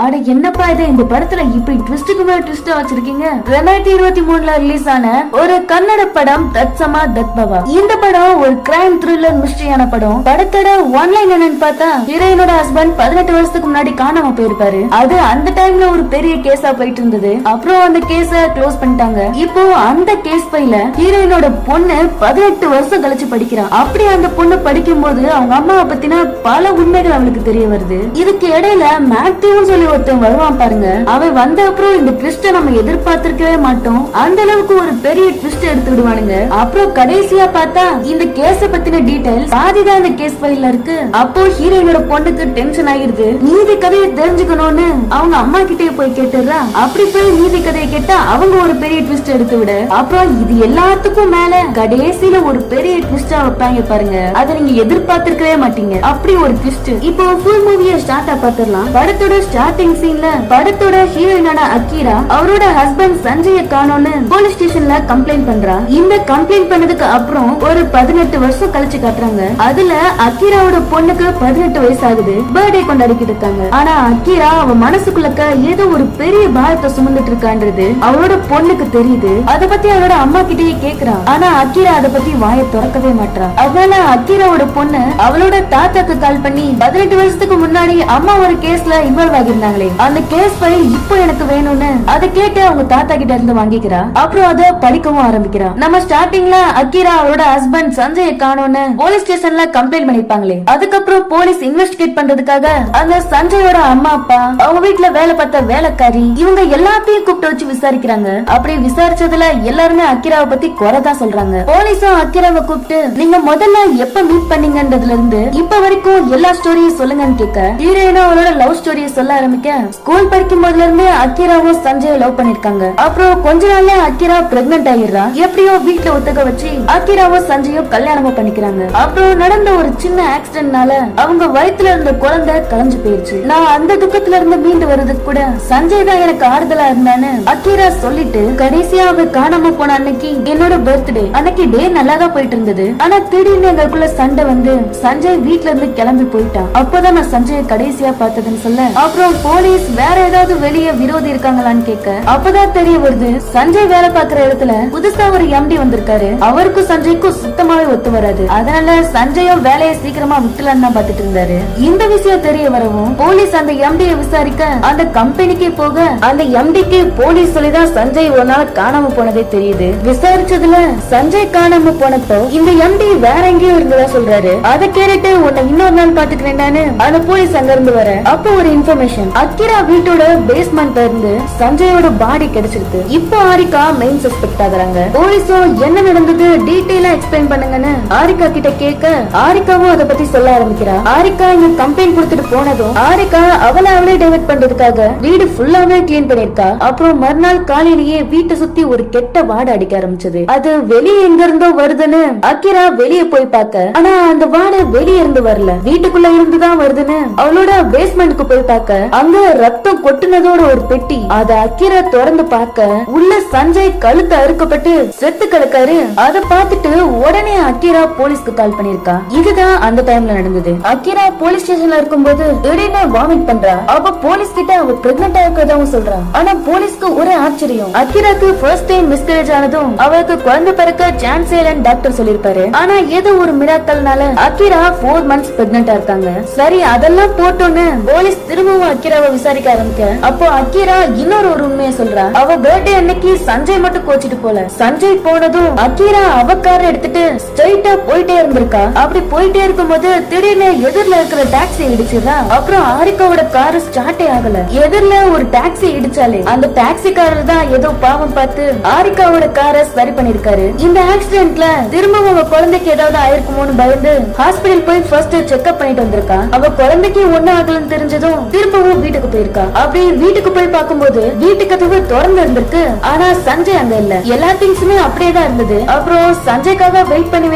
அட என்னப்பா இது, இந்த படத்துல இப்படி ட்விஸ்டுக்கு மேல ட்விஸ்டா வச்சிருக்கீங்க. 2023ல ரிலீஸ் ஆன ஒரு கன்னட படம் தத்சமா தத்பவா. இந்த படம் ஒரு கிரைம் த்ரில்லர் மிஸ்டரியான படம். படத்தோட ஒன்லைன் என்னன்னு பார்த்தா, ஹீரோயினோட ஹஸ்பண்ட் 18 வருஷத்துக்கு முன்னாடி காணாம போயிருப்பாரு. அது அந்த டைம்ல ஒரு பெரிய கேஸா போயிட்டு இருந்தது. அப்புறம் அந்த கேஸ க்ளோஸ் பண்ணிட்டாங்க. இப்போ அந்த கேஸ் ஃபைல ஹீரோயினோட பொண்ணு 18 வருஷம் கழிச்சு படிக்கிறான். அப்படி அந்த பொண்ணு படிக்கும் போது அவங்க அம்மாவை பத்தின பல உண்மைகள் அவளுக்கு தெரிய வருது. இதுக்கு இடையில மேத்யூன்னு சொல்லி ஒருத்தன் வருவான் பாருங்க. அவன் வந்த அப்புறம் இந்த ட்விஸ்ட நம்ம எதிர்பார்த்திருக்கவே மாட்டோம். அந்த அளவுக்கு ஒரு பெரிய ட்விஸ்ட் எடுத்து விடுவானுங்க. அப்புறம் கடைசியா பார்த்தா இந்த கேஸ பத்தின டீடைல் பாதிதான் இந்த கேஸ் ஃபைல்ல இருக்கு. அப்போ ஹீரோயினோட பொண்ணுக்கு டென்ஷன் ஆகிருது. நீதி கதையை தெரிஞ்சுக்கணும்னு அவங்க அம்மா கிட்டே போய் கேட்டுறா. அப்படி போய் நீதி கதையை கேட்டா அவங்க ஒரு பெரிய ட்விஸ்ட் எடுத்து விட, அப்புறம் இது எல்லாத்துக்கும் மேல கடைசியில ஒரு பெரிய ட்விஸ்டா வைப்பாங்க பாருங்க. அதை நீங்க எதிர்பார்த்திருக்கவே மாட்டீங்க. அப்படி ஒரு ட்விஸ்ட். இப்போ ஃபுல் மூவியை ஸ்டார்ட்டா பாத்துறலாம். படத்தோட ஸ்டார்டிங் சீன்ல படத்தோட ஹீரோயினான அக்கீரா அவரோட ஹஸ்பண்ட் சஞ்சய காணோன்னு போலீஸ் ஸ்டேஷன்ல கம்ப்ளைண்ட் பண்றா. இந்த கம்ப்ளைண்ட் பண்ணதுக்கு அப்புறம் ஒரு 18 வருஷம் கழிச்சு காட்டுறாங்க. அதுல அக்கீராவோட பொண்ணுக்கு 18 வயசு ஆகுது. பர்த்டே கொண்டாடிக்கிட்டு இருக்காங்க. ஆனா அக்கீரா அவ மனசுக்குள்ளக்க ஏதோ ஒரு பெரிய பாரத்தை சுமந்துட்டு இருக்கான்றது அவளோட பொண்ணுக்கு தெரியுது. அத பத்தி அவளோட அம்மா கிட்டயே கேக்குறா. ஆனா அக்கீரா அத பத்தி வாயை திறக்கவே மாட்டா. அதனால அக்கீராவோட பொண்ணு அவளோட தாத்தாக்கு கால் பண்ணி 18 வருஷத்துக்கு முன்னாடி அம்மா ஒரு கேஸ்ல இன்வால்வ் ஆகிருந்தாங்களே, அந்த கேஸ் ஃபைல் இப்போ எனக்கு வேணும்னு அதை கேட்டு அவங்க தாத்தா கிட்ட இருந்து வாங்கிக்கிறா. அப்புறம் அதை படிக்கவும் ஆரம்பிக்கிறா. நம்ம ஸ்டார்டிங்ல அக்கீரா அவரோட ஹஸ்பண்ட் சஞ்சய காணோன்னு போலீஸ் ஸ்டேஷன்ல கம்ப்ளைண்ட் பண்ணிருப்பாங்களே, அதுக்கப்புறம் போலீஸ் இன்வெஸ்டிகேட் பண்றதுக்காக அந்த சஞ்சயோட அம்மா அப்பா, அவங்க வீட்டுல வேலை பார்த்த வேலைக்காரி, இவங்க எல்லாத்தையும் கூப்பிட்டு வச்சு விசாரிக்கிறாங்க. அப்படி விசாரிச்சதுல எல்லாருமே அக்கீராவை பத்தி குறைதான் சொல்றாங்க. போலீஸும் அக்கீராவை கூப்பிட்டு நீங்க முதல்ல எப்ப மீட் பண்ணீங்கன்றதுல இருந்து இப்ப வரைக்கும் எல்லா ஸ்டோரியும் சொல்லுங்கன்னு கேட்க, ஹீரோயினும் அவளோட லவ் ஸ்டோரிய சொல்ல ஆரம்பிக்க, ஸ்கூல் படிக்கும் போதுல இருந்து அக்கீராவும் சஞ்சய லவ் பண்ணிருக்காங்க. அப்புறம் கொஞ்ச நாள்ல அக்கீரா பிரெக்னன்ட் ஆகிடுறா. எப்படியோ வீட்டுல ஒத்துக்க வச்சு அக்கீராவும் சஞ்சயும் கல்யாணமும் பண்ணிக்கிறாங்க. அப்புறம் நடந்த ஒரு சின்ன ஆக்சிடென்ட்னால அவங்க வயித்துல இருந்த குழந்தை கலைஞ்சு போயிருச்சு. நான் அந்த துக்கத்துல இருந்து மீண்டு வர்றதுக்கு கூட சஞ்சய் தான் எனக்கு ஆறுதலா இருந்தான்னு அக்கீரா சொல்லிட்டு, கடைசியா அவ காணாம போன அன்னைக்கு என்னோட பர்த்டே அன்னைக்கு டே நல்லா தான் போயிட்டு இருந்தது. ஆனா திடீர்னு எங்களுக்குள்ள சண்டை வந்து சஞ்சய் வீட்டுல இருந்து கிளம்பி போயிட்டான். அப்பதான் நான் சஞ்சய கடைசியா பார்த்ததுன்னு சொல்ல, அப்புறம் போலீஸ் வேற ஏதாவது வெளியே விரோதி இருக்காங்களான்னு கேட்க, அப்பதான் தெரிய வருது சஞ்சய் வேலை பாக்குற இடத்துல புதுசா ஒரு எம்டி வந்திருக்காரு. அவருக்கும் சஞ்சய்க்கும் சுத்தமாவே ஒத்து வராது. அதனால சஞ்சயும் வேலையை சீக்கிரமா விட்டுலான்னு தான் பாத்துட்டு இருந்தாரு. இந்த விஷயம் தெரிய வரவும் போலீஸ் அந்த எம்டியை விசாரிக்க அந்த கம்பெனிக்கு போக, அந்த எம்டிக்கு போலீஸ் சொல்லிதான் சஞ்சய் ஒரு நாள் காணாம போனதே தெரியுது. விசாரிச்சதுல சஞ்சய் காணாம போனப்போ இந்த எம்டி வேற எங்கேயும் இருந்ததா சொல்றாரு. அதை கேட்டுட்டு உன்னை இன்னொரு நாள் பாத்துக்கிறேன்னு அந்த போலீஸ் அங்க இருந்து வர, அப்போ ஒரு இன்ஃபர்மேஷன் அக்கீரா வீட்டோட பேஸ்மெண்ட்ல இருந்து சஞ்சயோட பாடி கிடைச்சிருக்கு. இப்போ ஆரிகா மெயின் சஸ்பெக்ட் ஆகுறாங்க. போலீஸும் என்ன நடந்தது டீடைலா எக்ஸ்பிளைன் பண்ணுங்கன்னு ஆரிகா கிட்ட கேட்க, ஆரிகாவும் அதை பத்தி சொல்ல ஆரம்பிக்கிறா. ஆரிகா இங்க கம்ப்ளைண்ட் கொடுத்துட்டு போனதும் ஆரிகா அவளே டைவர்ட் பண்றதுக்காக வீடு ஃபுல்லாவே கிளீன் பண்ணிருக்கா. அப்புறம் மறுநாள் காலையிலேயே வீட்டை சுத்தி ஒரு கெட்ட வாடை அடிக்க ஆரம்பிச்சது. அது வெளியே எங்க இருந்தோ வருதுன்னு அக்கீரா வெளியே போய் பார்க்க, ஆனா அந்த வாடை வெளியே இருந்து வரல, வீட்டுக்குள்ள இருந்துதான் வருதுன்னு அவளோட பேஸ்மெண்ட்க்கு போய் பார்க்க, அங்க ரத்தம் கொட்டுனதோட ஒரு பெட்டி. அத அக்கீரா திறந்து பார்க்க உள்ள சஞ்சய் கழுத்து அறுக்கப்பட்டு செத்து கிடக்காரு. அத பார்த்துட்டு உடனே அக்கீரா போலீஸ்க்கு கால் பண்ணிருக்கா. இதுதான் அந்த டைம்ல நடந்தது. அக்கீரா போலீஸ் ஸ்டேஷன்ல இருக்கும்போது திடீர்னு வாமிட் பண்றா. அப்ப போலீஸ் கிட்ட அவ பிரெக்னன்ட் ஆகிறதாவும் சொல்றா. ஆனா போலீஸ்க்கு ஒரே ஆச்சரியம். அக்கீராக்கு ஃபர்ஸ்ட் டைம் மிஸ்கரேஜ் ஆனதும் அவளுக்கு குழந்தை பிறக்க சான்ஸ் இல்லன்னு டாக்டர் சொல்லிருப்பாரு. ஆனா ஏதோ ஒரு மிராக்கல்னால அக்கீரா 4 months பிரெக்னன்ட்டா இருக்காங்க. சரி அதெல்லாம் போட்டோன்னு போலீஸ் திரும்பவும் அக்கீராவை விசாரிக்க ஆரம்பிக்க, அப்போ அக்கீரா இன்னொரு உண்மையை சொல்றா. அவ பர்த்டே அன்னைக்கு சஞ்சய் மட்டும் கோச்சிட்டு போல. சஞ்சய் போனதும் அக்கீரா அவ கார் எடுத்துட்டு ஸ்ட்ரைட்டா போயிட்டே இருந்திருக்கா. அப்படி போயிட்டே இருக்கும்போது திடீர்னு எதிரில இருக்கிற டாக்ஸி இடிச்சுதா. அப்புறம் ஆரிகாவோட கார் ஸ்டார்ட்டே ஆகல. எதிரில ஒரு டாக்ஸி இடிச்சாலே அந்த டாக்ஸிக்காரர் தான் ஏதோ பாவம் பார்த்து ஆரிகாவோட காரை சரி பண்ணிருக்காரு. இந்த ஆக்சிடென்ட்ல திரும்பவும் அவ குழந்தைக்கு ஏதாவது ஆயிருக்குமோன்னு பயந்து ஹாஸ்பிடல் போய் ஃபர்ஸ்ட் செக்அப் பண்ணிட்டு வந்திருக்கா. அவ குழந்தைக்கு ஒண்ணு ஆகலன்னு தெரிஞ்சதும் திரும்பவும் வீட்டுக்கு போயிருக்கா. அப்படி வீட்டுக்கு போய் பார்க்கும்போது வீட்டு கதவு திறந்து இருந்திருக்கு. ஆனா சஞ்சய் அங்க இல்ல. எல்லா திங்ஸுமே அப்படியே தான் இருந்தது. அப்புறம் சஞ்சய்க்காக வெயிட் பண்ணி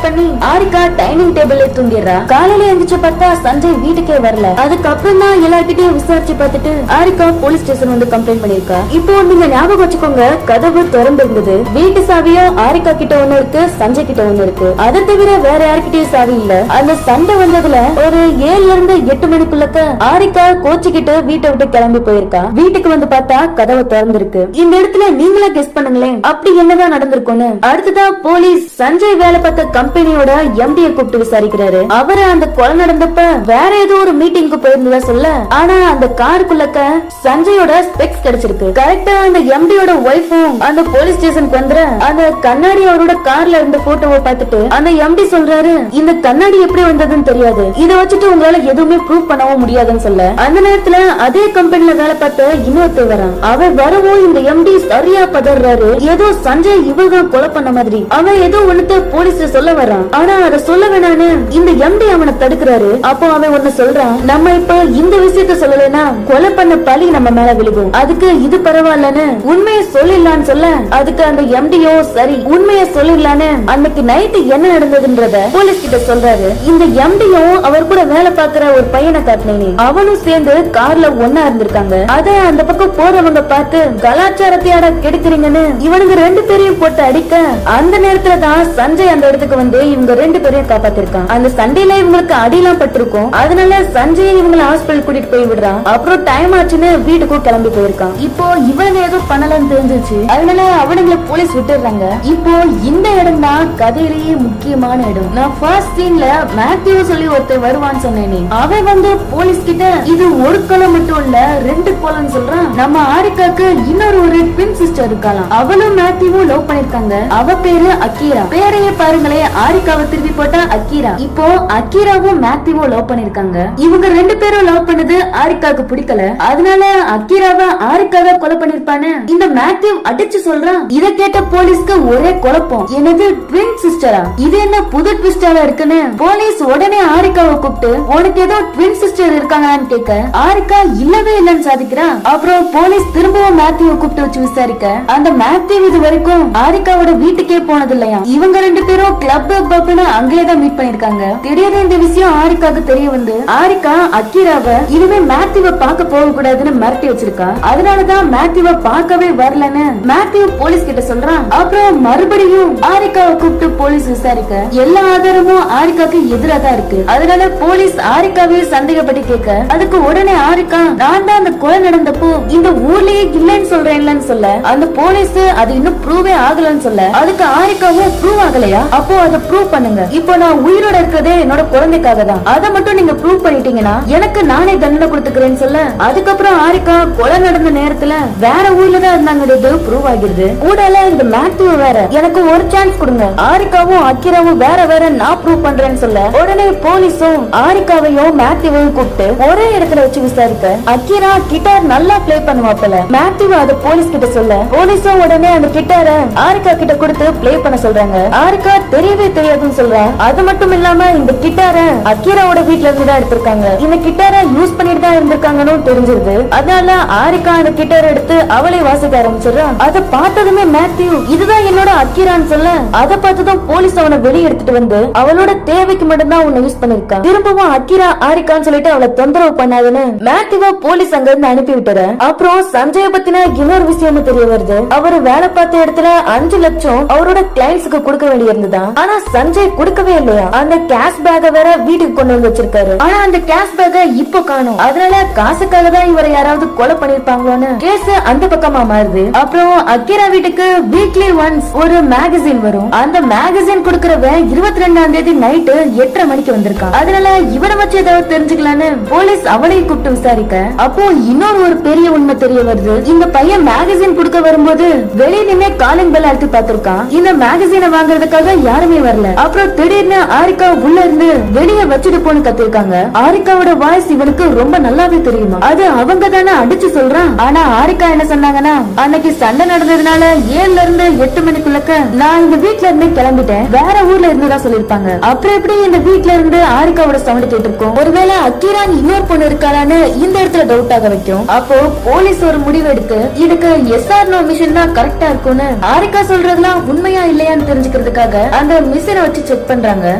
ஆரிகா டைனிங் டேபிள்ல தூங்கிடுறா. காலையில எழுந்திரிச்சு பார்த்தா சஞ்சய் வீட்டுக்கே வரல. அதுக்கப்புறம் தான் எல்லார்கிட்டயும் விசாரிச்சு பார்த்துட்டு ஆரிகா போலீஸ் ஸ்டேஷன் வந்து கம்ப்ளைண்ட் பண்ணிருக்கா. இப்போ நீங்க ஞாபகம் வச்சுக்கோங்க, கதவு திறந்து இருந்தது. வீட்டு சாவியும் ஆரிகா கிட்ட ஒண்ணு இருக்கு, சஞ்சய் கிட்ட ஒண்ணு இருக்கு. அதை தவிர வேற யாருக்கிட்டயும் சாவி இல்ல. அந்த சண்டை வந்ததுல ஒரு 7 to 8 மணிக்குள்ளக்க ஆரிகா கோச்சிக்கிட்டு வீட்டை விட்டு கிளம்பி போயிருக்கா. வீட்டுக்கு வந்து பார்த்தா கதவை திறந்திருக்கு. இந்த இடத்துல நீங்களே கெஸ் பண்ணுங்களேன் அப்படி என்னதான் நடந்திருக்கும்னு. அடுத்ததான் போலீஸ் சஞ்சய் வேலை பார்த்த கம்பெனியோட எம்டியை கூப்பிட்டு விசாரிக்கிறாரு. அவரு அந்த கொலை நடந்தப்ப வேற ஏதோ ஒரு மீட்டிங்க்கு போயிருந்ததா சொல்ல, ஆனா அந்த காருக்குள்ளக்க சஞ்சயோட ஸ்பெக்ஸ் கிடைச்சிருக்கு. கரெக்டா அந்த எம்டியோட ஒய்ஃபும் அந்த போலீஸ் ஸ்டேஷனுக்கு வந்துற அந்த கண்ணாடி அவரோட கார்ல இருந்த போட்டோவை பார்த்துட்டு அந்த எம்டி சொல்றாரு, இந்த கண்ணாடி எப்படி வந்ததுன்னு தெரியாது, இதை வச்சுட்டு உங்களால எதுவுமே ப்ரூவ் பண்ணவும் முடியாதுன்னு சொல்ல, அந்த நேரத்துல அதே கம்பெனில வேலை பார்த்த இன்னொருத்தர் வரான். அவன் வரவும் இந்த எம்டி சரியா பதறாரு. ஏதோ சஞ்சய் இவங்க கொலை பண்ண மாதிரி அவன் ஏதோ ஒண்ணுத்த போலீஸ்ல சொல்ல வரான். ஆனா அதை சொல்ல வேணான்னு இந்த எம்டி அவனை தடுக்கிறாரு. அப்போ அவன் ஒண்ணு சொல்றான், நம்ம இப்ப இந்த விஷயத்த சொல்லலைன்னா கொலை பண்ண பழி நம்ம மேல விழுகும், அதுக்கு இது பரவாயில்லன்னு உண்மையை சொல்லிடலான்னு சொல்ல, அதுக்கு அந்த எம்டியோ சரி உண்மையை சொல்லிடலான்னு அன்னைக்கு நைட்டு என்ன நடந்ததுன்றத போலீஸ் கிட்ட சொல்றாரு. இந்த எம்டியும் அவர் கூட வேலை பார்க்கிற ஒரு பையனை காட்டினேன், அவனும் சேர்ந்து கார்ல ஒன்னா இருந்திருக்காங்க. அத அந்த பக்கம் போறவங்க பார்த்து கலாச்சாரத்தையாட கெடுக்கிறீங்கன்னு இவனுங்க ரெண்டு பேரையும் போட்டு அடிக்க, அந்த நேரத்துல தான் சஞ்சய் அந்த இடத்துக்கு வந்து இவங்க ரெண்டு பேரையும் காப்பாத்திருக்கான். அந்த சண்டையில இவங்களுக்கு அடியெல்லாம் பட்டிருக்கும். அதனால சஞ்சய் இவங்களை ஹாஸ்பிட்டல் கூட்டிட்டு போய் விடுறான். அப்புறம் டைம் ஆச்சுன்னு வீட்டுக்கும் கிளம்பி போயிருக்கான். இப்போ இவங்க ஏதோ பண்ணலன்னு தெரிஞ்சிச்சு, அதனால அவனுங்களை போலீஸ் விட்டுறாங்க. இப்போ இந்த இடம் தான் கதையிலேயே முக்கியமான இடம். நான் ஃபர்ஸ்ட் சீன்ல மேத்யூ சொல்லி ஒருத்தர் வருவான்னு சொன்னேனே, அவன் வந்து போலீஸ் கிட்ட இது ஒரு கொலை மட்டும் இல்ல ரெண்டு கொலைன்னு சொல்றான். நம்ம ஆரிக்காக்கு இன்னொரு ஒரு ட்வின் சிஸ்டர் இருக்கலாம், அவளும் மேத்யூவும் லவ் பண்ணிருக்காங்க. அவ பேரு அக்கீரா. பேரையே பாருங்களே, ஆரிக்காவை திருப்பி போட்டா அக்கீரா. இப்போ அக்கீராவும் மேத்யூவும் லவ் பண்ணிருக்காங்க. இவங்க ரெண்டு பேரும் லவ் பண்ணது ஆரிக்காக்கு பிடிக்கல, அதனால அக்கீராவை ஆரிக்காவை கொலை பண்ணிருப்பானு இந்த மேத்யூ அடிச்சு சொல்றான். இத கேட்ட போலீஸ்க்கு ஒரே குழப்பம், என்னது ட்வின் சிஸ்டரா, இது என்ன புது ட்விஸ்டாவா இருக்குன்னு போலீஸ் உடனே ஆரிக்காவை கூப்பிட்டு உனக்கு ஏதோ ட்வின் சிஸ்டர் இருக்காங்கன்னு கேட்க, ஆரிக்கா இல்லவே இல்லன்னு சாதிக்கிறா. அப்புறம் போலீஸ் திரும்பவும் மேத்யூவை கூப்பிட்டு வச்சு விசாரிக்க, அந்த மேத்யூ இது வரைக்கும் ஆரிக்காவோட வீட்டுக்கே போனது இல்லையா. இவங்க ரெண்டு பேரும் கிளப் பப்னு அங்கேதான் மீட் பண்ணிருக்காங்க. திடீர்னு இந்த விஷயம் ஆரிக்காக்கு தெரிய வந்து ஆரிக்கா அக்கீராவை இனிமே மேத்யூவை பார்க்க போக கூடாதுன்னு மிரட்டி வச்சிருக்கா. அதனாலதான் மேத்யூவை பார்க்கவே வரலன்னு மேத்யூ போலீஸ் கிட்ட சொல்றான். அப்புறம் மறுபடியும் ஆரிக்காவை கூப்பிட்டு போலீஸ் விசாரிக்க, எல்லா ஆதாரமும் ஆரிக்காக்கு எதிராக தான் இருக்கு. அதனால போலீஸ் ஆரிக்காவே சந்தேகப்பட்டு கேட்க, அதுக்கு உடனே ஆரிக்கா நான் தான் அந்த கொலை நடந்தப்போ இந்த ஊர்லயே இல்லன்னு சொல்றேன்லன்னு சொல்ல, அந்த போலீஸ் அது இன்னும் ப்ரூவே ஆகலன்னு சொல்ல, அதுக்கு ஆரிக்காவும் ப்ரூவ் ஆகலையா, அப்போ அதை ப்ரூவ் பண்ணுங்க, இப்போ நான் உயிரோட இருக்கிறதே என்னோட குழந்தைக்காக தான், அதை மட்டும் நீங்க ப்ரூவ் பண்ணிட்டீங்கன்னா எனக்கு நானே தண்டனை கொடுத்துக்கிறேன்னு சொல்ல, அதுக்கப்புறம் ஆரிக்கா கொலை நடந்த நேரத்துல வேற ஊர்ல தான் இருந்தாங்க ப்ரூவ் ஆகிருது. கூடல இந்த மேத்யூ வேற எனக்கு ஒரு சான்ஸ் கொடுங்க, ஆரிக்காவும் அக்கீராவும் வேற வேற நான் ப்ரூவ் பண்றேன்னு சொல்ல, உடனே போலீஸும் ஆரிக்காவையும் மேத்யூவையும் கூப்பிட்டு ஒரே இடத்துல வச்சு விசாரிக்க, அக்கீரா கிட்டார் நல்லா பிளே பண்ணுவாப்பல, மேத்யூ அதை போலீஸ் கிட்ட சொல்ல, போலீஸும் உடனே அந்த கிட்டார ஆரிக்கா கிட்ட கொடுத்து பிளே பண்ண சொல்றாங்க. ஆரிக்கா தெரியவே தெரியாதுன்னு சொல்றா. அது மட்டும் இல்லாம இந்த கிட்டார அக்கீராவோட வீட்ல இருந்து தான் எடுத்திருக்காங்க, இந்த கிட்டார யூஸ் பண்ணிட்டு தான் இருந்திருக்காங்கன்னு தெரிஞ்சிருது. அதனால ஆரிக்கா அந்த கிட்டார எடுத்து அவளை வாசிக்க ஆரம்பிச்சிடறா. அதை பார்த்ததுமே மேத்யூ இதுதான் என்னோட அக்கீரான்னு சொல்ல, அதை பார்த்ததும் போலீஸ் அவனை வெளியே எடுத்துட்டு வந்து அவளோட தேவைக்கு மட்டும்தான் உன்னை யூஸ் பண்ணிருக்கான், திரும்பவும் அக்கீரா ஆரிக்கான்னு சொல்லிட்டு அவளை தொந்தரவு பண்ணாதுன்னு மேத்யூவ போலீஸ் அங்க இருந்து அனுப்பி விட்டுற. அப்புறம் சஞ்சய பத்தின இன்னொரு விஷயமும் தெரிய வருது. அவரு வேலை பார்த்த இடத்துல 5 லட்சம் அவரோட கிளைண்ட்ஸுக்கு கொடுக்க வேண்டி இருந்ததா, ஆனா சஞ்சய் கொடுக்கவே இல்லையா. அந்த கேஷ் பேக வேற வீட்டுக்கு கொண்டு வந்து வச்சிருக்காரு, ஆனா அந்த கேஷ் பேக இப்ப காணும். அதனால காசுக்காக தான் இவரை யாராவது கொலை பண்ணிருப்பாங்களோன்னு கேஸ் அந்த பக்கமா மாறுது. அப்புறம் அக்கீரா வீட்டுக்கு வீக்லி ஒன்ஸ் ஒரு மேகசின் வரும். அந்த மேகசின் கொடுக்கறவன் 22ஆம் தேதி நைட்டு 8:30 மணிக்கு வந்திருக்கான். அதனால இவனை வச்சு ஏதாவது தெரிஞ்சுக்கலான்னு போலீஸ் அவனையும் கூப்பிட்டு விசாரிக்க, அப்போ இன்னொரு ஒரு பெரிய உண்மை தெரிய வருது. இந்த பையன் மேகசின் கொடுக்க வரும்போது வெளியே நின்று காலிங் பெல் அழுத்தி பார்த்திருக்கான். இந்த மேகசினை வாங்குறதுக்காக யாருமே வரல. அப்புறம் திடீர்னு ஆரிக்கா உள்ள இருந்து வெளியே வச்சுட்டு போன்னு கத்திருக்காங்க. ஆரிக்காவோட வாய்ஸ் இவனுக்கு ரொம்ப நல்லாவே தெரியுமா, அது அவங்க தானே அடிச்சு சொல்றான். ஆனா ஆரிக்கா என்ன சொன்னாங்கன்னா, அன்னைக்கு சண்டை நடந்ததுனால 7ல இருந்து 8 மணிக்குள்ளக்க நான் இந்த வீட்ல இருந்து கிளம்பிட்டேன், வேற ஊர்ல இருந்துதான் சொல்லிருப்பாங்க. அப்புறம் எப்படி இந்த வீட்ல இருந்து ஆரிக்காவோட சவுண்ட் கேட்டிருக்கும், ஒருவேளை அக்கீரான் இன்னொரு பொண்ணு இருக்காளான்னு இந்த இடத்துல டவுட் ஆக வைக்கும். வரும். அப்போ போலீஸ் ஒரு முடிவு எடுத்து இதுக்கு SRNO மிஷின் தான் கரெக்டா இருக்கும்னு ஆரிகா சொல்றதுலாம் உண்மையா இல்லையான்னு தெரிஞ்சுக்கிறதுக்காக அந்த மிஷினை வச்சு செக் பண்றாங்க.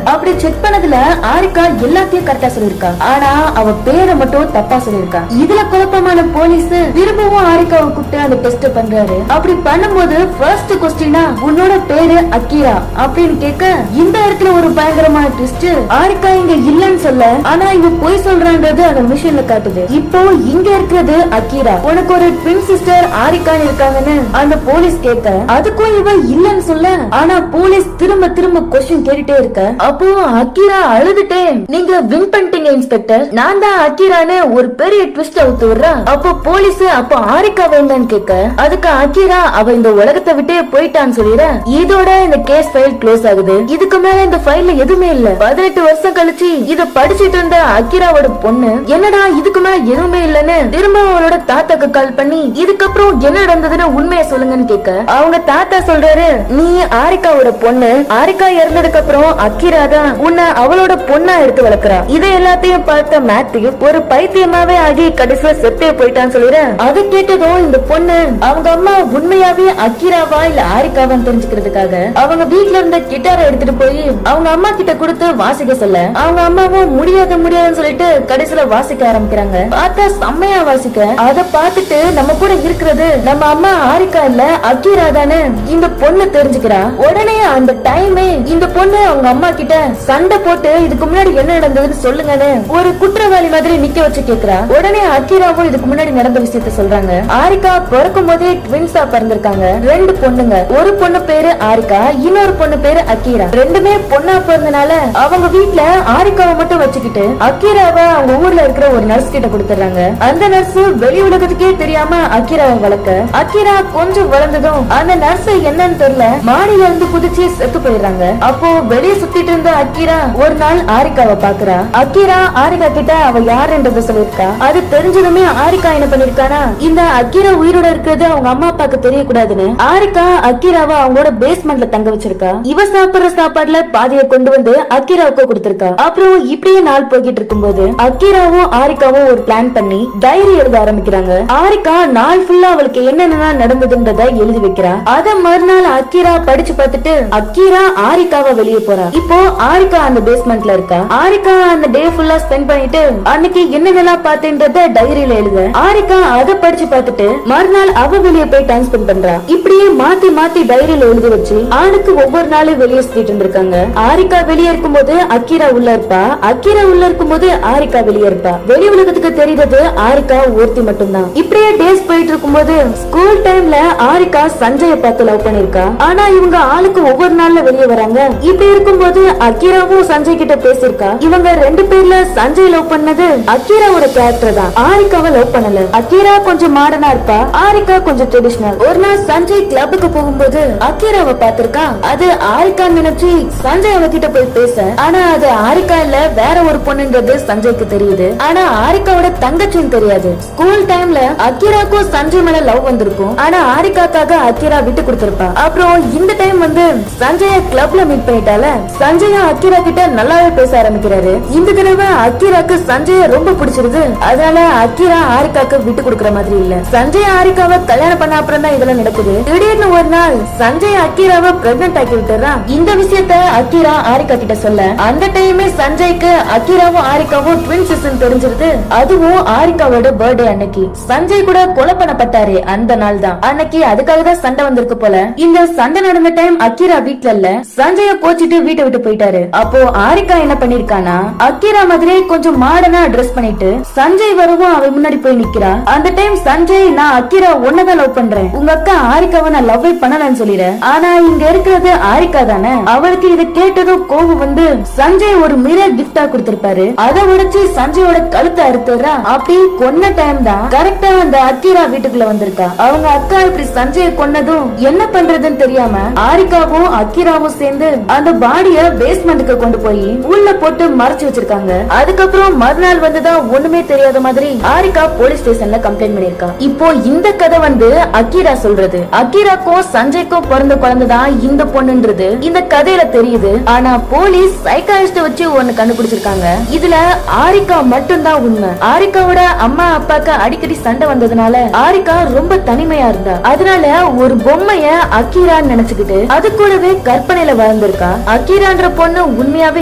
அப்படி செக் பண்ணதுல ஆரிகா எல்லாத்தையும் கரெக்டா சொல்லிருக்கா. ஆனா அவ பேரை மட்டும் தப்பா சொல்லிருக்கா. இதுல குழப்பமான போலீஸ் திரும்பவும் ஆரிகாவை கூப்பிட்டு அந்த டெஸ்ட் பண்றாரு. அப்படி பண்ணும்போது ஃபர்ஸ்ட் கொஸ்டினா உன்னோட பேரு அக்கீரா அப்படின்னு கேட்க இந்த இடத்துல ஒரு பயங்கரமான ட்விஸ்ட். ஆரிகா இங்க இல்லன்னு சொல்ல, ஆனா இவ போய் சொல்றான்றது அந்த மிஷின்ல காட்டுது. இப்போ இங்க இருக்கிறது அக்கீரா, உனக்கு ஒரு ட்வின் சிஸ்டர் ஆரிகா இருக்காங்கன்னு அந்த போலீஸ் கேட்க அதுக்கும் இவ இல்லன்னு சொல்ல, ஆனா போலீஸ் திரும்ப திரும்ப கொஸ்டின் கேட்டுட்டே இருக்க. அப்போ அக்கீரா அழுதுட்டே நீங்க வின் பண்ணிட்டீங்க இன்ஸ்பெக்டர், நான் தான் அக்கீரான்னு ஒரு பெரிய ட்விஸ்ட் அவுத்து விடுறா. அப்போ போலீஸ் அப்போ ஆரிகா வேண்டான்னு கேட்க அதுக்கு அக்கீரா அவ இந்த உலகத்தை விட்டே போயிட்டான்னு சொல்லிட. இதோட இந்த கேஸ் ஃபைல் க்ளோஸ் ஆகுது. இதுக்கு மேல இந்த ஃபைல்ல எதுவுமே இல்ல. 18 வருஷம் கழிச்சு இத படிச்சிட்டு இருந்த அக்கீராவோட பொண்ணு என்னடா இதுக்கு மேல எதுவுமே இல்லன்னு திரும்ப அவளோட தாத்தாக்கு கால் பண்ணி இதுக்கப்புறம் என்ன நடந்ததுன்னு உண்மையை சொல்லுங்கன்னு கேட்க அவங்க தாத்தா சொல்றாரு, நீ ஆரிகாவோட பொண்ணு, ஆரிகா இறந்ததுக்கு அப்புறம் அக்கீரா தான் உன்னை அவளோட பொண்ணா எடுத்து வளர்க்கறா. இதை எல்லாத்தையும் பார்த்த மேத்யூ ஒரு பைத்தியமாவே ஆகி கடைசியில செத்தே போயிட்டான்னு சொல்லிட. அதை கேட்டதும் இந்த பொண்ணு அவங்க அம்மா உண்மையாவே அக்கீராவா இல்ல ஆரிகாவான்னு தெரிஞ்சுக்கிறதுக்காக அவங்க வீட்டுல இருந்த கிட்டாரை எடுத்துட்டு போய் அவங்க அம்மா கிட்ட கொடுத்து வாசிக்க சொல்ல அவங்க அம்மாவும் முடியாதுன்னு சொல்லிட்டு கடைசியில வாசிக்க ஆரம்பிக்கிறாங்க. பார்த்தா செம்மையா வாசிக்க அத பார்த்துட்டு நம்ம கூட இருக்கிறது நம்ம அம்மா ஆரிகா இல்ல அக்கீரா தானே இந்த பொண்ணு தெரிஞ்சுக்கிறா. உடனே அந்த டைமே இந்த பொண்ணு அவங்க அம்மா கிட்ட சண்டை போட்டு இதுக்கு முன்னாடி என்ன நடந்ததுன்னு சொல்லுங்கன்னு ஒரு குற்றவாளி மாதிரி நிக்க வச்சு கேக்குறா. உடனே அக்கீராவும் இதுக்கு முன்னாடி நடந்த விஷயத்த சொல்றாங்க. ஆரிகா பிறக்கும் போதே ட்வின்ஸா பிறந்திருக்காங்க, 2 பொண்ணுங்க. ஒரு பொண்ணு பேரு ஆரிகா, இன்னொரு பொண்ணு பேரு அக்கீரா. ரெண்டுமே பொண்ணா பிறந்தனால அவங்க வீட்ல ஆரிகாவை மட்டும் வச்சுக்கிட்டு அக்கீராவை அவங்க ஊர்ல இருக்கிற ஒரு நர்ஸ் கிட்ட கொடுத்துறாங்க. அந்த நர்ஸ் வெளி உலகத்துக்கே தெரியாம அக்கீராவை வளர்க்க அக்கீரா கொஞ்சம் வளர்ந்ததும் அந்த நர்ஸ் என்னன்னு தெரியல மாடியில இருந்து குதிச்சு செத்து போயிடுறாங்க. அப்போ வெளியே சுத்திட்டு இருந்த அக்கீரா ஒரு நாள் ஆரிகாவை பாக்குறா. அக்கீரா ஆரிகா கிட்ட அவ யாருன்றத சொல்லிருக்கா. அது தெரிஞ்சதுமே ஆரிகா என்ன பண்ணிருக்கானா, இந்த அக்கீரா உயிரோட இருக்கிறது அவங்க அம்மா அப்பாக்கு தெரியக்கூடாதுன்னு ஆரிகா அக்கீராவை அவங்களோட பேஸ்மெண்ட்ல தங்க வச்சிருக்கா. இவ சாப்பிடுற சாப்பாடுல பாதியை கொண்டு வந்து அக்கீராவுக்கு கொடுத்திருக்கா. அப்புறம் இப்படியே நாள் போய்கிட்டு இருக்கும்போது அக்கீராவும் ஆரிகாவும் ஒரு பிளான் பண்ணி டைரி எழுத ஆரம்பிக்கிறாங்க. ஆரிகா நாள் ஃபுல்லா அவளுக்கு என்னென்ன நடந்ததுன்றத எழுதி வைக்கிறா. அத மறுநாள் அக்கீரா படிச்சு பார்த்துட்டு அக்கீரா ஆரிகாவை வெளியே போறா. இப்போ ஆரிகா அந்த பேஸ்மெண்ட்ல இருக்கா. ஆரிகா அந்த டே ஃபுல்லா ஸ்பெண்ட் பண்ணிட்டு அன்னைக்கு என்னென்னலாம் பார்த்தேன்றத டைரியில எழுத ஆரிகா அத படிச்சு பார்த்துட்டு மறுநாள் அவ வெளியே போய் டைம் ஸ்பெண்ட் பண்றா. இப்படியே மாத்தி மாத்தி டைரியில எழுதி வச்சு ஆளுக்கு ஒவ்வொரு நாளும் வெளியே சுத்திட்டு இருந்திருக்காங்க. ஆரிகா வெளியே இருக்கும்போது அக்கீரா உள்ள இருப்பா, அக்கீரா உள்ள இருக்கும்போது ஆரிகா வெளியே இருப்பா. வெளி உலகத்துக்கு தெரிகிறது ஆரிகா ஒருத்தி மட்டும்தான். இப்படியே டேஸ் போயிட்டு இருக்கும்போது ஸ்கூல் டைம்ல ஆரிகா சஞ்சய பார்த்து லவ் பண்ணிருக்கா. ஆனா இவங்க ஆளுக்கு ஒவ்வொரு நாள்ல வெளியே வராங்க. இப்படி இருக்கும்போது அக்கீராவும் சஞ்சய் கிட்ட பேசிருக்கா. இவங்க 2 பேர்ல சஞ்சய் லவ் பண்ணது அக்கீராவோட கேரக்டர் தான், ஆரிகாவை லவ் பண்ணல. அக்கீரா கொஞ்சம் மாடர்னா இருப்பா, ஆரிகா கொஞ்சம் ட்ரெடிஷனல். ஒரு நாள் சஞ்சய் கிளப்புக்கு போகும்போது அக்கீராவை பார்த்திருக்கா. அது ஆரிகா நினைச்சு சஞ்சய் அவகிட்ட போய் பேச, ஆனா அது ஆரிகா இல்ல வேற ஒரு பொண்ணுன்றது சஞ்சய்க்கு தெரியுது. ஆனா ஆரிகாவோட தங்கச்சின்னு தெரியாது. ஸ்கூல் டைம்ல அக்கீராக்கும் சஞ்சய் மேல லவ் வந்திருக்கும், ஆனா ஆரிகாக்காக அக்கீரா விட்டு கொடுத்திருப்பா. அப்புறம் இந்த டைம் வந்து சஞ்சய கிளப்ல மீட் பண்ணிட்டால சஞ்சய் அக்கீரா கிட்ட நல்லாவே பேச ஆரம்பிக்கிறாரு. இந்த தடவை அக்கீராக்கு சஞ்சய ரொம்ப பிடிச்சிருது. அதனால அக்கீரா ஆரிகாக்கு விட்டு கொடுக்கற மாதிரி இல்ல. சஞ்சய் ஆரிகாவை கல்யாணம் பண்ண அப்புறம் தான் இதெல்லாம் நடக்குது. திடீர்னு ஒரு நாள் சஞ்சய் அக்கீராவை பிரெக்னன்ட் ஆக்கி விட்டுறான். இந்த விஷயத்த அக்கீரா ஆரிகா கிட்ட சொல்ல அந்த டைமே சஞ்சய்க்கு அக்கீராவும் ஆரிகாவும் ட்வின்ஸ் தெரிஞ்சிருது. அதுவும் ஆரிகாவோட பர்த்டே அன்னைக்கு சஞ்சய் கூட கொலை பண்ணப்பட்டாரு. அந்த நாள் தான் அன்னைக்கு அதுக்காக தான் சண்டை வந்திருக்கு போல. இந்த சண்டை நடந்த டைம் அக்கீரா வீட்ல இல்ல, சஞ்சய கோச்சிட்டு வீட்டை விட்டு போயிட்டாரு. அப்போ ஆரிகா என்ன பண்ணிருக்கானா அக்கீரா மாதிரியே கொஞ்சம் மாடர்னா ட்ரெஸ் பண்ணிட்டு சஞ்சய் வரவும் அவ முன்னாடி போய் நிக்கிறா. அந்த டைம் சஞ்சய் நான் அக்கீரா ஒன்னதான் லவ் பண்றேன், உங்க அக்கா ஆரிகாவை நான் லவ் பண்ணலன்னு சொல்லிடுறேன். ஆனா இங்க இருக்கிறது ஆரிகா தானே. அவளுக்கு இதை கேட்டதும் கோபம் வந்து சஞ்சய் ஒரு மிரர் கிஃப்டா கொடுத்திருப்பாரு. அதை உடைச்சு சஞ்சயோட கழுத்தை அறுத்துறா. அப்படி கொன்ன டைம் தான் கரெக்டா அந்த அக்கீரா வீட்டுக்குள்ள வந்திருக்கா. அவங்க அக்கா இப்படி சஞ்சய கொன்னதும் என்ன பண்றதுன்னு தெரியாம ஆரிகாவும் அக்கீராவும் சேர்ந்து அந்த பாடிய பேஸ்மெண்ட்டுக்கு கொண்டு போய் உள்ள போட்டு மறைச்சு வச்சிருக்காங்க. அதுக்கப்புறம் மறுநாள் வந்துதான் ஒண்ணுமே தெரியாத மாதிரி ஆரிகா போலீஸ் ஸ்டேஷன்ல கம்ப்ளைண்ட் பண்ணிருக்கா. இப்போ இந்த கதை வந்து அக்கீரா சொல்றது. அக்கீராக்கும் சஞ்சய்க்கும் பிறந்த குழந்தைதான் இந்த பொண்ணுன்றது இந்த கதையில தெரியுது. ஆனா போலீஸ் சைக்காலஜிஸ்ட் வச்சு ஒண்ணு கண்டுபிடிச்சிருக்காங்க. இதுல ஆரிகா மட்டும்தான் உண்மை. ஆரிகாவோட அம்மா அப்பாக்கு அடிக்கடி சண்டை வந்ததுனால ஆரிகா ரொம்ப தனிமையா இருந்தா. அதனால ஒரு பொம்மைய அக்கீரான்னு நினைச்சுக்கிட்டு அது கூடவே கற்பனையில வளர்ந்திருக்கா. அக்கீரான்ற பொண்ணு உண்மையாவே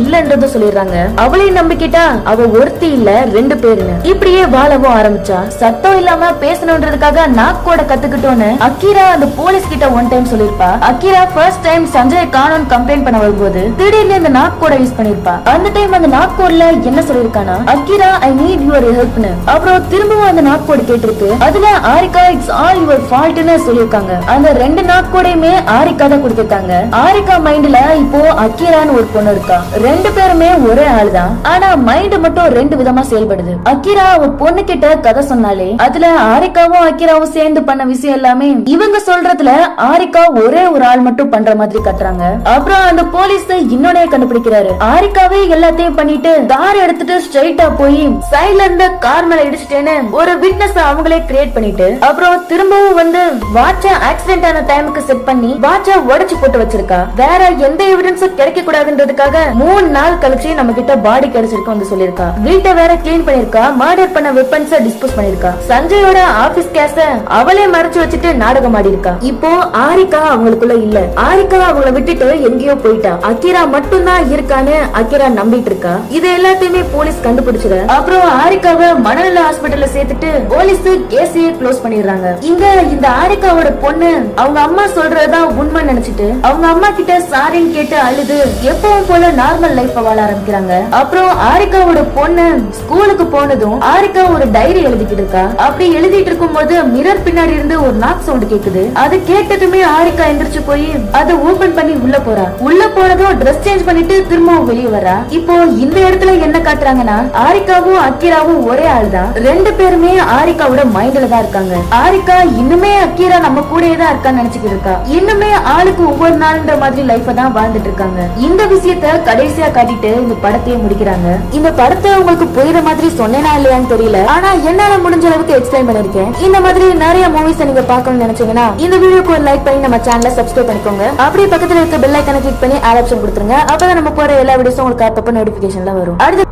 இல்லன்றத சொல்லிடுறாங்க. அவளையும் நம்பிக்கிட்டா அவ ஒருத்தி இல்ல 2 பேருன்னு. இப்படியே வாழவும் ஆரம்பிச்சா. சத்தம் இல்லாம பேசணுன்றதுக்காக நாக்கோட கத்துக்கிட்டோன்னு அக்கீரா அந்த போலீஸ் கிட்ட ஒன் டைம் சொல்லிருப்பா. அக்கீரா ஃபர்ஸ்ட் டைம் சஞ்சய் காணோன்னு கம்ப்ளைண்ட் பண்ண வரும்போது திடீர்னு இந்த நாக்கோட யூஸ் பண்ணிருப்பா. அந்த டைம் அந்த நாக்கோட்ல என்ன சொல்லிருக்கானா, அக்கீரா ஐ நீட் யுவர் ஹெல்ப்னு. அப்புறம் திரும்பவும் அந்த நாக்கோடு கேட்டிருக்கு. அதுல ஆரிகா இட்ஸ் ஆல் யுவர் ஃபால்ட்னு சொல்லிருக்காங்க. அந்த 2 நாக்கோடையுமே ஆரிகா தான் கொடுத்திருக்காங்க. ஆரிகா மைண்ட்ல இப்போ அக்கீரான்னு ஒரு பொண்ணு இருக்கா. 2 பேருமே ஒரே ஆள் தான். ஆனா மைண்ட் மட்டும் 2 விதமா செயல்படுது. அக்கீரா அவ பொண்ணு கிட்ட கதை சொன்னாலே அதுல ஆரிகாவும் அக்கீராவும் சேர்ந்து பண்ண விஷயம் எல்லாமே இவங்க சொல்றதுல ஆரிகா ஒரே ஒரு ஆள் மட்டும் பண்ற மாதிரி கட்டுறாங்க. அப்புறம் அந்த போலீஸ் இன்னொன்னே கண்டுபிடிக்கிறாரு. ஆரிகாவே எல்லாத்தையும் பண்ணிட்டு கார் எடுத்துட்டு ஸ்ட்ரைட்டா போய் சைடுல இருந்த கார் மேல இடிச்சிட்டேன்னு ஒரு விட்னஸ் அவங்களே கிரியேட் பண்ணிட்டு அப்புறம் திரும்பவும் வந்து வாட்ச ஆக்சிடென்ட் ஆன டைமுக்கு செட் பண்ணி வாட்ச உடைச்சு போட்டு வச்சிருக்கா. வேற எந்த எவிடன்ஸும் கிடைக்க கூடாதுன்றதுக்காக 3 நாள் கழிச்சு நம்ம கிட்ட பாடி கிடைச்சிருக்கு வந்து சொல்லிருக்கா. வீட்டை வேற கிளீன் பண்ணிருக்கா. மர்டர் பண்ண வெப்பன்ஸ் டிஸ்போஸ் பண்ணிருக்கா. சஞ்சயோட ஆபீஸ் கேஸ அவளே மறைச்சு வச்சுட்டு நாடகம் ஆடி இருக்கா. இப்போ ஆரிகா அவங்களுக்குள்ள இல்ல. ஆரிகா அவங்கள விட்டுட்டு எங்கேயோ போயிட்டா. அக்கீரா மட்டும் தான் இருக்கான்னு அக்கீரா நம்பிட்டு இருக்கா. இது எல்லாத்தையுமே போலீஸ் கண்டுபிடிச்சிட அப்புறம் ஆரிகாவை மனநல ஹாஸ்பிட்டல்ல சேர்த்துட்டு போலீஸ் கேஸையே க்ளோஸ் பண்ணிடுறாங்க. இங்க இந்த ஆரிகாவோட பொண்ணு அவங்க அம்மா சொல்றதுதான் உண்மை நினைச்சிட்டு அவங்க அம்மா கிட்ட சாரின்னு கேட்டு அழுது எப்பவும் போல நார்மல் லைஃப் வாழ ஆரம்பிக்கிறாங்க. அப்புறம் ஆரிகாவோட பொண்ணு ஸ்கூலுக்கு போனதும் ஆரிகா ஒரு டைரி எழுதிட்டு இருக்கா. அப்படி எழுதிட்டு இருக்கும் போது மிரர் பின்னாடி இருந்து ஒரு நாக் சவுண்ட் கேக்குது. அது கேட்டதுமே ஆரிகா எந்திரிச்சு போய் அதை ஓபன் பண்ணி உள்ள போறா. உள்ள போனதும் ட்ரெஸ் சேஞ்ச் பண்ணிட்டு திரும்பவும் வெளியே வரா. இப்போ இந்த இடத்துல என்ன காட்டுறாங்கன்னா ஆரிகாவும் அக்கீராவும் ஒரே ஆள் தான். 2 பேருமே ஆரிகாவோட மைண்ட்ல தான் இருக்காங்க. ஆரிகா இன்னுமே அக்கீரா நம்ம கூடயே தான் இருக்கான்னு நினைச்சுக்கிட்டு இருக்கா. இன்னுமே ஆளுக்கு ஒவ்வொரு நாள்ன்ற மாதிரி லைஃப் தான் வாழ்ந்துட்டு இருக்காங்க. இந்த விஷயத்த கடைசியா காட்டிட்டு இந்த படத்தையே முடிக்கிறாங்க. இந்த படத்தை உங்களுக்கு புரியுற மாதிரி சொன்னேனா இல்லையான்னு தெரியல. ஆனா என்னால முடிஞ்ச அளவுக்கு எக்ஸ்பிளைன் பண்ணிருக்கேன். இந்த மாதிரி நிறைய மூவிஸ் நீங்க பார்க்கணும்னு நினைச்சீங்கன்னா இந்த வீடியோக்கு ஒரு லைக் பண்ணி நம்ம சேனலை சப்ஸ்கிரைப் பண்ணிக்கோங்க. அப்படியே பக்கத்துல இருக்க பெல் ஐகானை கிளிக் பண்ணி ஆல் ஆப்ஷன் கொடுத்துருங்க. அப்பதான் நம்ம போற எல்லா வீடியோஸும் உங்களுக்கு அப்பப்ப நோட்டிபிகேஷன்ல வரும். அடுத்து